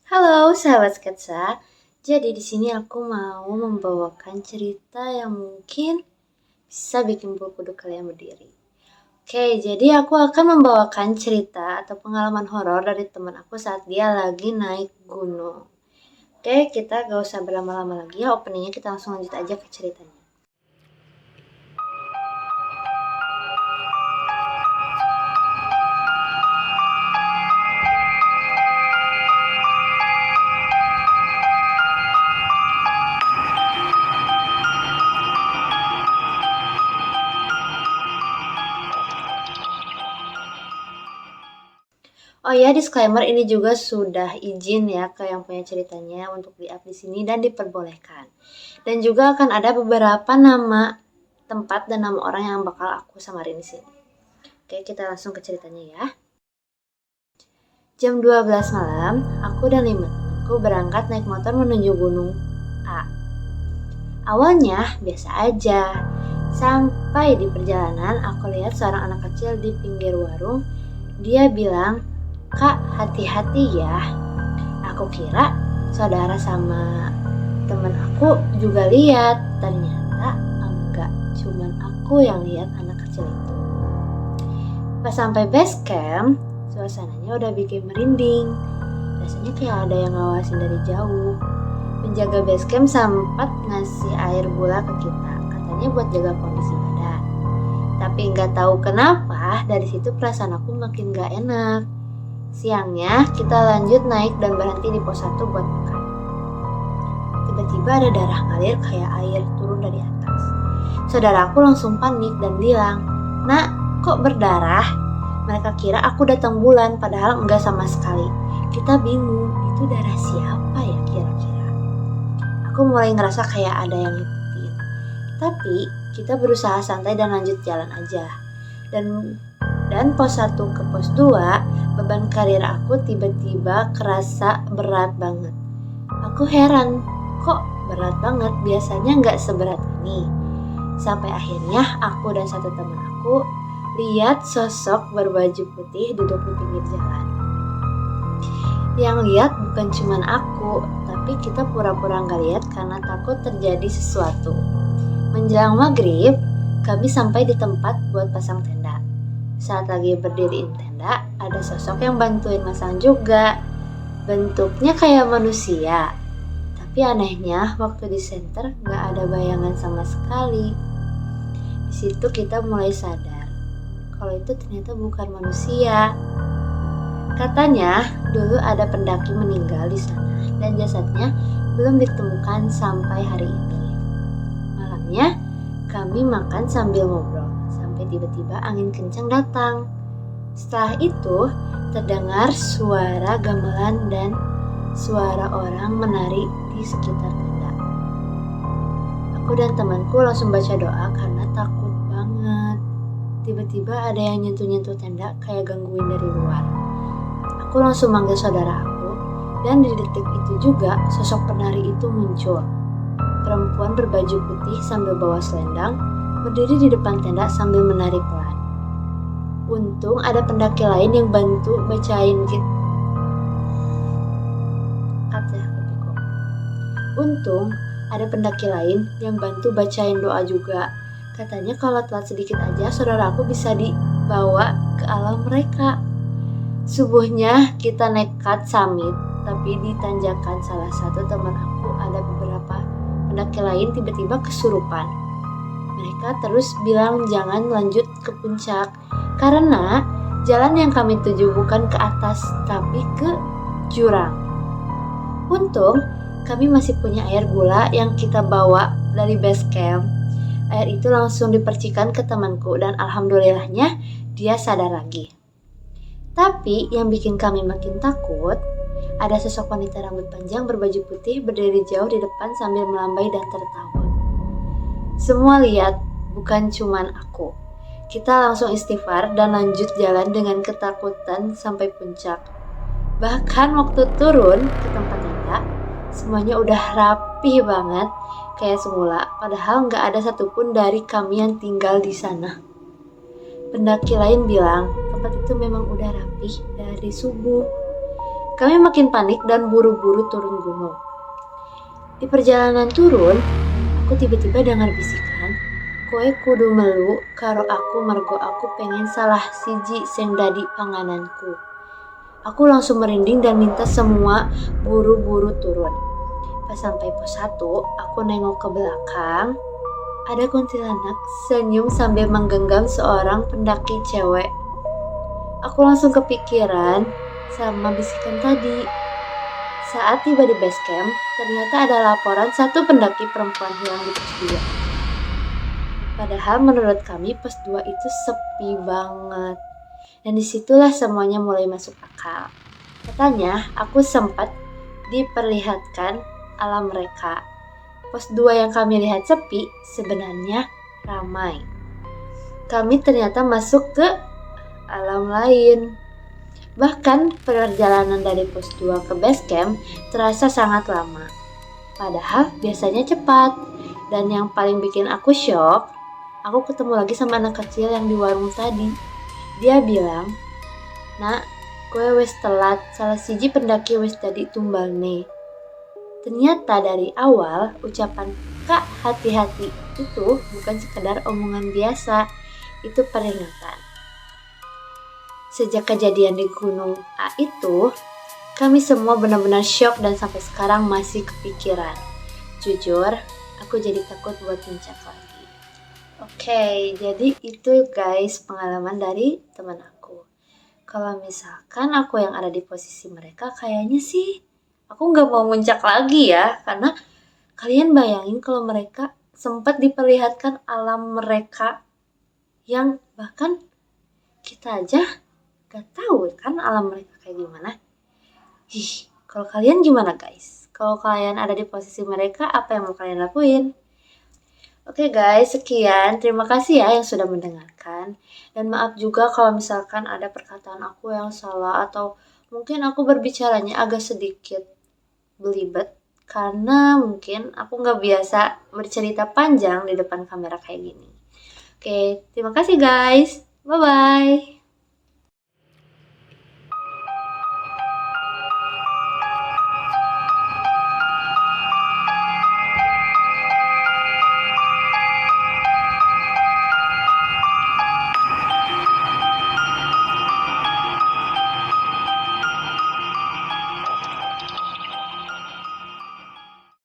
Halo sahabat sketsa. Jadi di sini aku mau membawakan cerita yang mungkin bisa bikin bulu kuduk kalian berdiri. Oke, jadi aku akan membawakan cerita atau pengalaman horor dari teman aku saat dia lagi naik gunung. Oke, kita gak usah berlama-lama lagi ya openingnya, kita langsung lanjut aja ke ceritanya. Oh ya, disclaimer ini juga sudah izin ya ke yang punya ceritanya untuk di-up di sini dan diperbolehkan. Dan juga akan ada beberapa nama tempat dan nama orang yang bakal aku samarin di sini. Oke, kita langsung ke ceritanya ya. Jam 12 malam, aku dan 5 temanku berangkat naik motor menuju gunung A. Awalnya biasa aja. Sampai di perjalanan, aku lihat seorang anak kecil di pinggir warung. Dia bilang, "Kak, hati-hati ya." Aku kira saudara sama temen aku juga lihat. Ternyata enggak, cuman aku yang lihat anak kecil itu. Pas sampai base camp, suasananya udah bikin merinding. Rasanya kayak ada yang ngawasin dari jauh. Penjaga base camp sempat ngasih air gula ke kita, katanya buat jaga kondisi badan. Tapi nggak tahu kenapa dari situ perasaan aku makin nggak enak. Siangnya kita lanjut naik dan berhenti di pos 1 buat makan. Tiba-tiba ada darah ngalir kayak air turun dari atas. Saudaraku langsung panik dan bilang, "Nak, kok berdarah?" Mereka kira aku datang bulan, padahal enggak sama sekali. Kita bingung, itu darah siapa ya kira-kira? Aku mulai ngerasa kayak ada yang ngikutin. Tapi kita berusaha santai dan lanjut jalan aja. Dan pos 1 ke pos 2, beban karir aku tiba-tiba kerasa berat banget. Aku heran, kok berat banget, biasanya nggak seberat ini. Sampai akhirnya aku dan satu teman aku lihat sosok berbaju putih duduk di pinggir jalan. Yang lihat bukan cuman aku, tapi kita pura-pura nggak lihat karena takut terjadi sesuatu. Menjelang maghrib, kami sampai di tempat buat pasang tenda. Saat lagi berdiriin tenda, ada sosok yang bantuin masang juga. Bentuknya kayak manusia. Tapi anehnya, waktu di center nggak ada bayangan sama sekali. Di situ kita mulai sadar kalau itu ternyata bukan manusia. Katanya dulu ada pendaki meninggal di sana dan jasadnya belum ditemukan sampai hari ini. Malamnya kami makan sambil ngobrol sampai tiba-tiba angin kencang datang. Setelah itu terdengar suara gamelan dan suara orang menari di sekitar tenda. Aku dan temanku langsung baca doa karena takut banget. Tiba-tiba ada yang nyentuh-nyentuh tenda kayak gangguin dari luar. Aku langsung manggil saudara aku, dan di detik itu juga sosok penari itu muncul. Perempuan berbaju putih sambil bawa selendang, berdiri di depan tenda sambil menari pelan. Untung ada pendaki lain yang bantu bacain Untung ada pendaki lain yang bantu bacain doa juga. Katanya kalau telat sedikit aja saudara aku bisa dibawa ke alam mereka. Subuhnya kita nekat summit, tapi di tanjakan salah satu teman aku ada beberapa pendaki lain tiba-tiba kesurupan. Mereka terus bilang jangan lanjut ke puncak karena jalan yang kami tuju bukan ke atas tapi ke jurang. Untung kami masih punya air gula yang kita bawa dari base camp. Air itu langsung dipercikan ke temanku dan alhamdulillahnya dia sadar lagi. Tapi yang bikin kami makin takut, ada sosok wanita rambut panjang berbaju putih berdiri jauh di depan sambil melambai dan tertawa. Semua lihat, bukan cuman aku. Kita langsung istighfar dan lanjut jalan dengan ketakutan sampai puncak. Bahkan waktu turun ke tempat tenda, semuanya udah rapih banget kayak semula. Padahal nggak ada satupun dari kami yang tinggal di sana. Pendaki lain bilang tempat itu memang udah rapih dari subuh. Kami makin panik dan buru-buru turun gunung. Di perjalanan turun, aku tiba-tiba dengar bisikan, "Koe kudu melu karo aku mergo aku pengen salah siji sing dadi pangananku." Aku langsung merinding dan minta semua buru-buru turun. Pas sampai pos 1, aku nengok ke belakang. Ada kuntilanak senyum sambil menggenggam seorang pendaki cewek. Aku langsung kepikiran sama bisikan tadi. Saat tiba di base camp, ternyata ada laporan satu pendaki perempuan hilang di pos 2. Padahal menurut kami pos 2 itu sepi banget. Dan disitulah semuanya mulai masuk akal. Katanya aku sempat diperlihatkan alam mereka. Pos 2 yang kami lihat sepi sebenarnya ramai. Kami ternyata masuk ke alam lain. Bahkan perjalanan dari pos 2 ke base camp terasa sangat lama. Padahal biasanya cepat. Dan yang paling bikin aku shock, aku ketemu lagi sama anak kecil yang di warung tadi. Dia bilang, "Nak, gue wis telat, salah siji pendaki wis jadi tumbal nih." Ternyata dari awal ucapan "Kak, hati-hati" itu bukan sekedar omongan biasa, itu peringatan. Sejak kejadian di Gunung A itu, kami semua benar-benar shock dan sampai sekarang masih kepikiran. Jujur, aku jadi takut buat puncak lagi. Oke, jadi itu guys pengalaman dari teman aku. Kalau misalkan aku yang ada di posisi mereka, kayaknya sih aku nggak mau muncak lagi ya. Karena kalian bayangin kalau mereka sempat diperlihatkan alam mereka yang bahkan kita aja gak tahu kan alam mereka kayak gimana. Kalau kalian gimana guys? Kalau kalian ada di posisi mereka, apa yang mau kalian lakuin? Oke guys, sekian. Terima kasih ya yang sudah mendengarkan. Dan maaf juga kalau misalkan ada perkataan aku yang salah atau mungkin aku berbicaranya agak sedikit belibet. Karena mungkin aku gak biasa bercerita panjang di depan kamera kayak gini. Oke, terima kasih guys. Bye-bye.